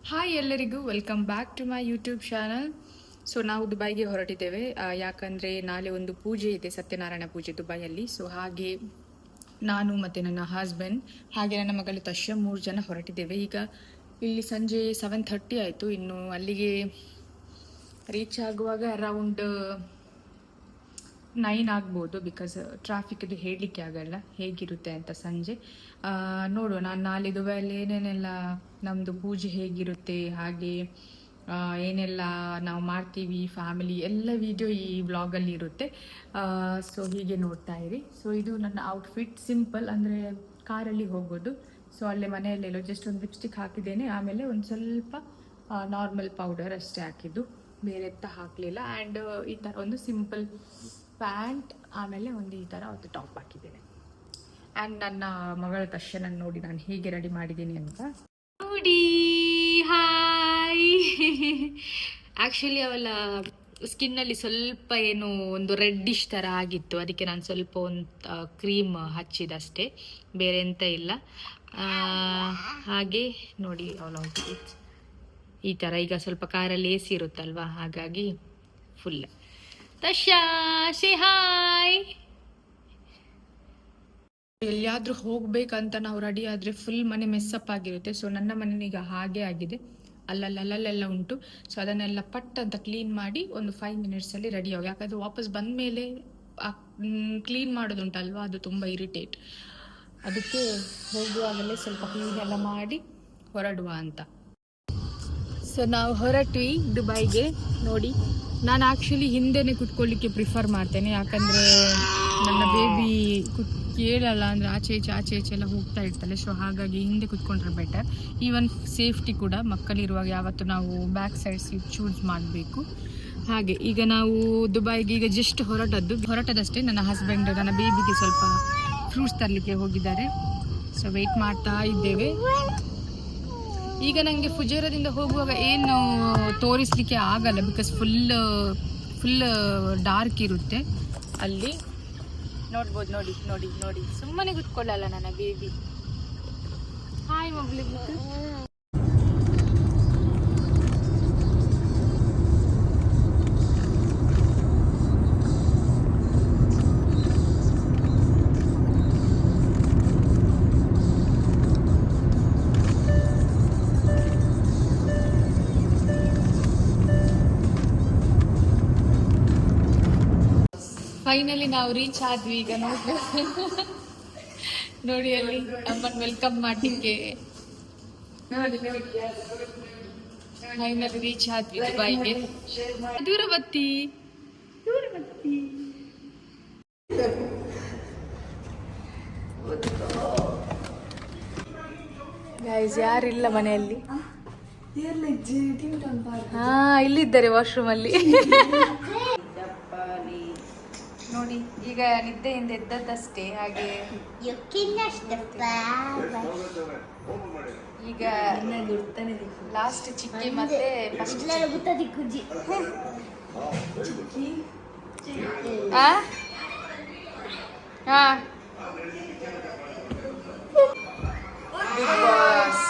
Hi ಎಲ್ಲರಿಗೂ welcome back to my YouTube channel. So ನಾವು ದುಬೈಗೆ ಹೊರಟಿದ್ದೇವೆ, ಯಾಕಂದರೆ ನಾಳೆ ಒಂದು ಪೂಜೆ ಇದೆ, ಸತ್ಯನಾರಾಯಣ ಪೂಜೆ ದುಬೈಯಲ್ಲಿ. ಸೊ ಹಾಗೆ ನಾನು ಮತ್ತು ನನ್ನ ಹಸ್ಬೆಂಡ್ ಹಾಗೆ ನನ್ನ ಮಗಳು ತಶ್ಯ 3 ಜನ ಹೊರಟಿದ್ದೇವೆ. ಈಗ ಇಲ್ಲಿ ಸಂಜೆ 7:30 ಆಯಿತು. ಇನ್ನು ಅಲ್ಲಿಗೆ ರೀಚ್ ಆಗುವಾಗ ಅರೌಂಡ್ 9 ಆಗ್ಬೋದು. ಬಿಕಾಸ್ ಟ್ರಾಫಿಕ್ದು ಹೇಳಲಿಕ್ಕೆ ಆಗಲ್ಲ ಹೇಗಿರುತ್ತೆ ಅಂತ ಸಂಜೆ. ನೋಡುವ, ನಾನು ನಾಳೆ ದುಬೈಯಲ್ಲಿ ಏನೇನೆಲ್ಲ ನಮ್ಮದು ಪೂಜೆ ಹೇಗಿರುತ್ತೆ, ಹಾಗೆ ಏನೆಲ್ಲ ನಾವು ಮಾಡ್ತೀವಿ, ಫ್ಯಾಮಿಲಿ ಎಲ್ಲ ವಿಡಿಯೋ ಈ ವ್ಲಾಗಲ್ಲಿ ಇರುತ್ತೆ. ಸೊ ಹೀಗೆ ನೋಡ್ತಾ ಇರಿ. ಸೊ ಇದು ನನ್ನ ಔಟ್ಫಿಟ್, ಸಿಂಪಲ್, ಅಂದರೆ ಕಾರಲ್ಲಿ ಹೋಗೋದು. ಸೊ ಅಲ್ಲೇ ಮನೆಯಲ್ಲೆಲ್ಲೋ ಜಸ್ಟ್ ಒಂದು ಲಿಪ್ಸ್ಟಿಕ್ ಹಾಕಿದ್ದೇನೆ, ಆಮೇಲೆ ಒಂದು ಸ್ವಲ್ಪ ನಾರ್ಮಲ್ ಪೌಡರ್ ಅಷ್ಟೇ ಹಾಕಿದ್ದು, ಬೇರೆ ಎತ್ತ ಹಾಕಲಿಲ್ಲ. ಆ್ಯಂಡ್ ಈ ಥರ ಒಂದು ಸಿಂಪಲ್ ಪ್ಯಾಂಟ್, ಆಮೇಲೆ ಒಂದು ಈ ಥರ ಒಂದು ಟಾಪ್ ಹಾಕಿದ್ದೇನೆ. ಆ್ಯಂಡ್ ನನ್ನ ಮಗಳ ತಕ್ಷಣ ನೋಡಿ ನಾನು ಹೇಗೆ ರೆಡಿ ಮಾಡಿದ್ದೀನಿ ಅಂತ ನೋಡಿ. ಹಾಯ್. ಆ್ಯಕ್ಚುಲಿ ಅವಳ ಸ್ಕಿನ್ನಲ್ಲಿ ಸ್ವಲ್ಪ ಏನು ಒಂದು ರೆಡ್ಡಿಶ್ ಥರ ಆಗಿತ್ತು, ಅದಕ್ಕೆ ನಾನು ಸ್ವಲ್ಪ ಒಂದು ಕ್ರೀಮ್ ಹಚ್ಚಿದಷ್ಟೇ, ಬೇರೆ ಎಂತ ಇಲ್ಲ. ಹಾಗೆ ನೋಡಿ ಅವಳ ಈ ಥರ. ಈಗ ಸ್ವಲ್ಪ ಕಾರಲ್ಲಿ ಎ ಸಿ ಇರುತ್ತಲ್ವ, ಹಾಗಾಗಿ ಫುಲ್ ತಶಾ ಸೇ ಹಾಯ್. ಎಲ್ಲಿಯಾದರೂ ಹೋಗ್ಬೇಕಂತ ನಾವು ರೆಡಿ ಆದರೆ ಫುಲ್ ಮನೆ ಮೆಸ್ಸಪ್ ಆಗಿರುತ್ತೆ. ಸೊ ನನ್ನ ಮನೆಯೀಗ ಹಾಗೆ ಆಗಿದೆ, ಅಲ್ಲಲ್ಲೆಲ್ಲ ಉಂಟು. ಸೊ ಅದನ್ನೆಲ್ಲ ಪಟ್ ಅಂತ ಕ್ಲೀನ್ ಮಾಡಿ ಒಂದು 5 ಮಿನಿಟ್ಸಲ್ಲಿ ರೆಡಿ ಆಗಿ, ಯಾಕಂದರೆ ವಾಪಸ್ ಬಂದ ಮೇಲೆ ಕ್ಲೀನ್ ಮಾಡೋದುಂಟಲ್ವ, ಅದು ತುಂಬ ಇರಿಟೇಟ್. ಅದಕ್ಕೆ ಹೋಗುವಾಗಲೇ ಸ್ವಲ್ಪ ಕ್ಲೀನ್ ಎಲ್ಲ ಮಾಡಿ ಹೊರಡುವ ಅಂತ. ಸೊ ನಾವು ಹೊರಟ್ವಿ ದುಬೈಗೆ. ನೋಡಿ, ನಾನು ಆ್ಯಕ್ಚುಲಿ ಹಿಂದೆನೇ ಕುತ್ಕೊಳ್ಳಿಕ್ಕೆ ಪ್ರಿಫರ್ ಮಾಡ್ತೇನೆ, ಯಾಕಂದರೆ ನನ್ನ ಬೇಬಿ ಕೇಳಲ್ಲ, ಅಂದರೆ ಆಚೆ ಈಚೆ ಎಲ್ಲ ಹೋಗ್ತಾ ಇರ್ತಾಳೆ. ಸೊ ಹಾಗಾಗಿ ಹಿಂದೆ ಕುತ್ಕೊಂಡ್ರೆ ಬೆಟರ್. ಈವನ್ ಸೇಫ್ಟಿ ಕೂಡ, ಮಕ್ಕಳಿರುವಾಗ ಯಾವತ್ತು ನಾವು ಬ್ಯಾಕ್ ಸೈಡ್ ಸೀಟ್ ಚೂಸ್ ಮಾಡಬೇಕು. ಹಾಗೆ ಈಗ ನಾವು ದುಬೈಗೆ ಈಗ ಜಸ್ಟ್ ಹೊರಟದಷ್ಟೇ. ನನ್ನ ಹಸ್ಬೆಂಡ್ ನನ್ನ ಬೇಬಿಗೆ ಸ್ವಲ್ಪ ಫ್ರೂಟ್ಸ್ ತರಲಿಕ್ಕೆ ಹೋಗಿದ್ದಾರೆ. ಸೊ ವೆಯ್ಟ್ ಮಾಡ್ತಾ ಇದ್ದೇವೆ. ಈಗ ನನಗೆ ಫುಜೇರದಿಂದ ಹೋಗುವಾಗ ಏನು ತೋರಿಸಲಿಕ್ಕೆ ಆಗಲ್ಲ, ಬಿಕಾಸ್ ಫುಲ್ ಡಾರ್ಕ್ ಇರುತ್ತೆ ಅಲ್ಲಿ. ನೋಡ್ಬೋದು, ನೋಡಿ ಸುಮ್ಮನೆ ಕುತ್ಕೊಳ್ಳಲ್ಲ ನನ್ನ ಬೇಬಿ. ಹಾಯ್ ಮಗಳಿಗೆ. ಫೈನಲಿ ನಾವು ರೀಚ್ ಆದ್ವಿ. ಈಗ ನೋಡಿ ಅಲ್ಲಿ ಅಮ್ಮನ್ ವೆಲ್ಕಮ್ ಮಾಡಲಿಕ್ಕೆ ಫೈನಲಿ ರೀಚ್ ಆದ್ವಿ ದುಬೈಗೆ. ದೂರ ಬತ್ತಿ ಗೈಸ್, ಯಾರಿಲ್ಲ ಮನೆಯಲ್ಲಿ. ಹಾ, ಇಲ್ಲಿದ್ದಾರೆ ವಾಶ್ರೂಮ್ ಅಲ್ಲಿ. ನೋಡಿ, ಈಗ ನಿದ್ದೆಯಿಂದ ಎದ್ದದ್ದಷ್ಟೇ. ಹಾಗೆ ಈಗ ಲಾಸ್ಟ್ ಚಿಕ್ಕಿ ಮತ್ತೆ ಬಿಗ್ ಬಾಸ್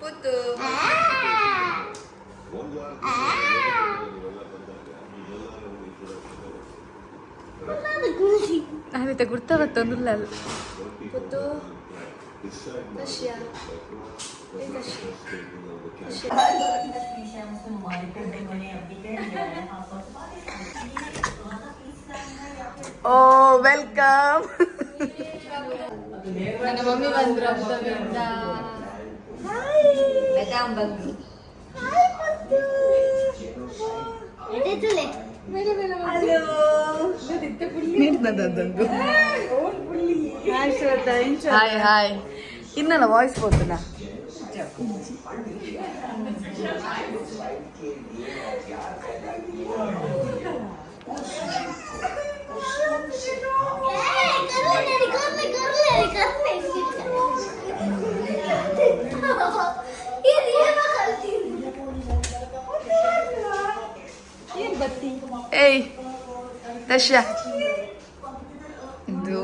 ಪುತ್ತು. ನಾವಿತ ಗುರ್ತಾವತ್ತೊಂದಿಲ್ಲ ಪುತ್ತು. Oh welcome. ನನ್ನ ಮಮ್ಮಿ ಬಂದ್ರು ಹಬ್ಬದಿಂದ. Hi hi. ಇನ್ನಲ್ಲ ವಾಯ್ಸ್ పోతున్నా. ಏಯ್ ದಶ, ಇದು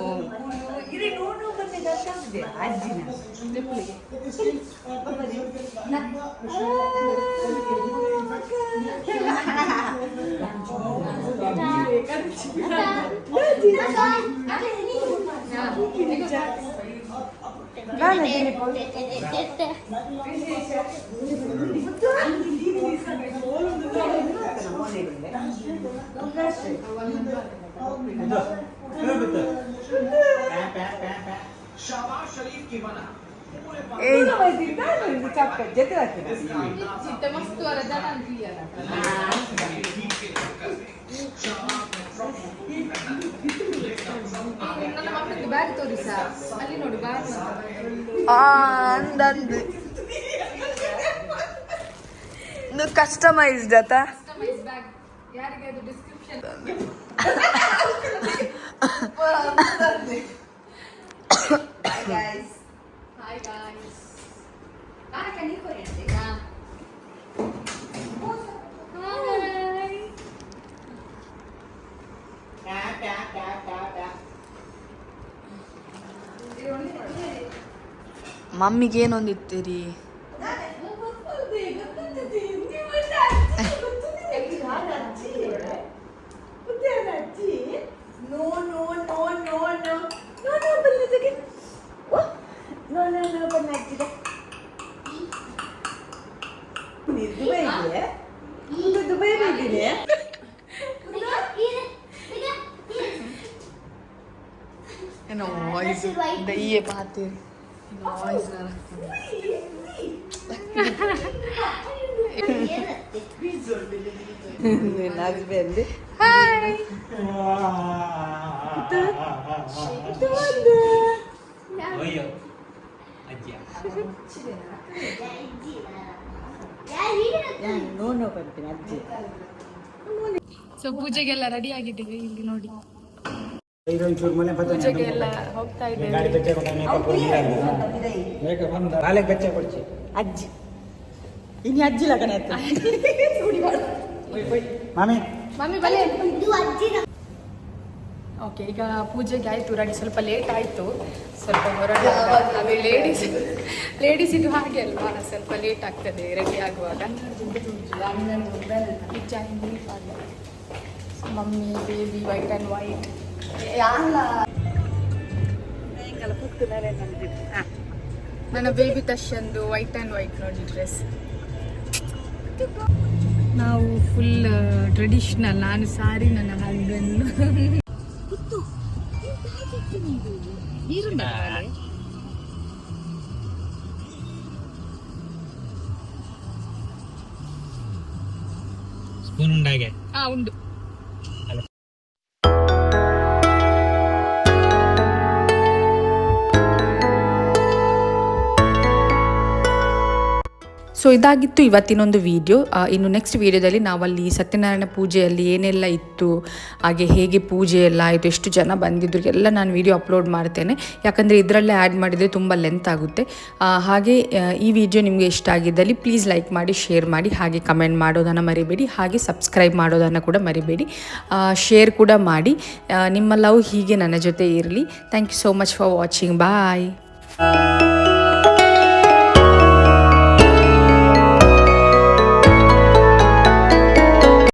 ಬ್ಯಾಗ್ ತೋರಿಸ ಅಲ್ಲಿ ನೋಡಿ ಬ್ಯಾಗ್ ಅಂದಂದು ಕಸ್ಟಮೈಸ್ಡ್ ಆತ ಕಸ್ಟಮೈಸ್ ಬ್ಯಾಗ್ ಯಾರಿಗೆ ಅದು description Hi guys. Hi guys. Can you go in? Yeah. ಮಮ್ಮಿಗೆ ಏನೊಂದಿತ್ತೀರಿ noise the ye paate noise na husband Hi. Oyo. Aja. no ಬರ್ತೀನಿ ಅಜ್ಜಿ ಸೊ ಪೂಜೆಗೆಲ್ಲ ರೆಡಿ ಆಗಿದ್ದೀವಿ ಇಲ್ಲಿ ನೋಡಿ ಒಂಚೂರು ಮನೆ ಪೂಜೆಗೆಲ್ಲ ಹೋಗ್ತಾ ಇದ್ದೇವೆ ಕಾಲಿಗೆ ಬೆಚ್ಚ ಕೊಡ್ಚಿ ಅಜ್ಜಿ ಇನ್ನು ಅಜ್ಜಿ ಲಗನ ಮಾಮಿ ಮಮ್ಮಿ ಬಲೆ ಓಕೆ ಈಗ ಪೂಜೆಗೆ ಆಯಿತು ರೆಡಿ ಸ್ವಲ್ಪ ಲೇಟ್ ಆಯಿತು ಸ್ವಲ್ಪ ಹೊರಗೆ ಅದೇ ಲೇಡೀಸ್ ಇದು ಹಾಗೆ ಅಲ್ವಾ ಸ್ವಲ್ಪ ಲೇಟ್ ಆಗ್ತದೆ ರೆಡಿ ಆಗುವಾಗ mummy baby white and white ನನ್ನ ಬೇಬಿ ತಶಂದು ವೈಟ್ ಆ್ಯಂಡ್ ವೈಟ್ ನೋಡಿ ಡ್ರೆಸ್ ನಾವು ಫುಲ್ ಟ್ರೆಡಿಷ್ನಲ್ ನಾನು ಸಾರಿ ನನ್ನ ಹಸ್ಬೆಂಡ್ ಸ್ಪೂನ್ ಉಂಡಾಗೆ ಉಂಡು ಸೊ ಇದಾಗಿತ್ತು ಇವತ್ತಿನೊಂದು ವಿಡಿಯೋ. ಇನ್ನು ನೆಕ್ಸ್ಟ್ ವಿಡಿಯೋದಲ್ಲಿ ನಾವಲ್ಲಿ ಸತ್ಯನಾರಾಯಣ ಪೂಜೆಯಲ್ಲಿ ಏನೆಲ್ಲ ಇತ್ತು, ಹಾಗೆ ಹೇಗೆ ಪೂಜೆ ಎಲ್ಲ ಆಯಿತು, ಎಷ್ಟು ಜನ ಬಂದಿದ್ರು ಎಲ್ಲ ನಾನು ವಿಡಿಯೋ ಅಪ್ಲೋಡ್ ಮಾಡ್ತೇನೆ. ಯಾಕಂದರೆ ಇದರಲ್ಲೇ ಆ್ಯಡ್ ಮಾಡಿದರೆ ತುಂಬ ಲೆಂತ್ ಆಗುತ್ತೆ. ಹಾಗೆ ಈ ವಿಡಿಯೋ ನಿಮಗೆ ಇಷ್ಟ ಆಗಿದ್ದಲ್ಲಿ ಪ್ಲೀಸ್ ಲೈಕ್ ಮಾಡಿ, ಶೇರ್ ಮಾಡಿ, ಹಾಗೆ ಕಮೆಂಟ್ ಮಾಡೋದನ್ನು ಮರಿಬೇಡಿ. ಹಾಗೆ ಸಬ್ಸ್ಕ್ರೈಬ್ ಮಾಡೋದನ್ನು ಕೂಡ ಮರಿಬೇಡಿ. ಶೇರ್ ಕೂಡ ಮಾಡಿ. ನಿಮ್ಮ ಲವ್ ಹೀಗೆ ನನ್ನ ಜೊತೆ ಇರಲಿ. Thank you so much for watching. Bye.